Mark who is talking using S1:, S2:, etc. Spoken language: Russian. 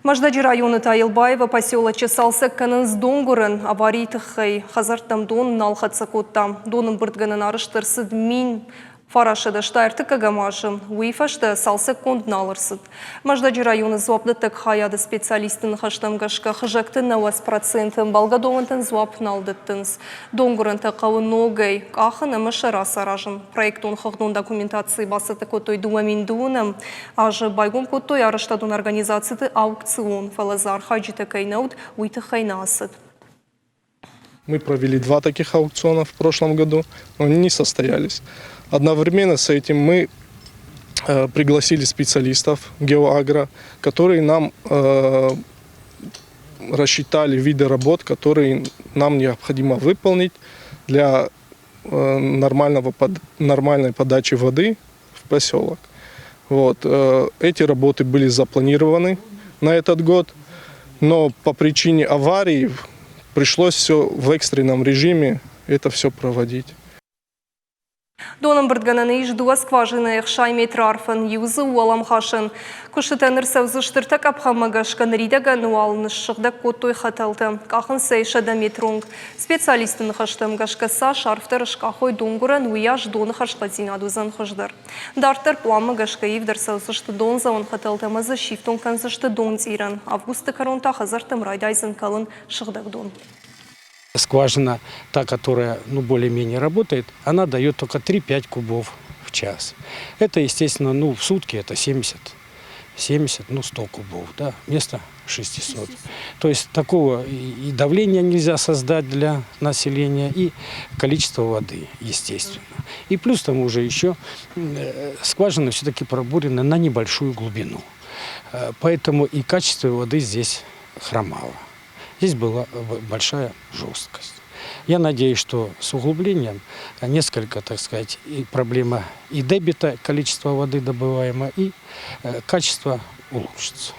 S1: Мождади районы Тайылбаева поселоче Салсек каныз донгурын аварий тыхай хазарттам дон налхатса котта. Донын бұртганын арыштырсыд мин фарашыда штайрты кагамашым. Уифашты Салсек конд налырсыд. Мождади районы звапды тык хаяды специалистын хаштамгашка хыжакты навас процентын балгадовантын звап налдыттынс. Донгурын тақауы ногай ахын ымышыра саражын. Проектон хығдун документации басыты котой дуамин дуыным. Ажы байгон котой арыштадун организацияты аукцион фалазар хаджита кайнаут уйты хайнасыд.
S2: Мы провели 2 таких аукциона в прошлом году, но они не состоялись. Одновременно с этим мы пригласили специалистов Геоагро, которые нам рассчитали виды работ, которые нам необходимо выполнить для нормальной подачи воды в поселок. Вот. Эти работы были запланированы на этот год, но по причине аварии пришлось все в экстренном режиме это все проводить.
S1: Донын бұртгананы иждуа скважины шай метр арфын юзы уалам хашын. Күшітәнір сәузыштыртак апхамагашкан ридаган уалыны шықдак коттой хаталды. Кахын сейшада метронг. Специалистын хаштым гашкаса шарфтар шкахой донгуран уяж доны хашқатинадузан хыждар. Дартар пламы гашка евдар сәузышты дон заун хаталтамазы шифтон канзышты дон тиран. Августы коронта хазартым райдайзын калын шықдак дон.
S3: Скважина, та, которая более-менее работает, она дает только 3-5 кубов в час. Это, естественно, в сутки это 70, 100 кубов, да, вместо 600. То есть такого и давления нельзя создать для населения, и количество воды, естественно. И плюс тому уже еще скважины все-таки пробурены на небольшую глубину. Поэтому и качество воды здесь хромало. Здесь была большая жесткость. Я надеюсь, что с углублением несколько, так сказать, и проблема и дебита, количество воды добываемой, и качество улучшится.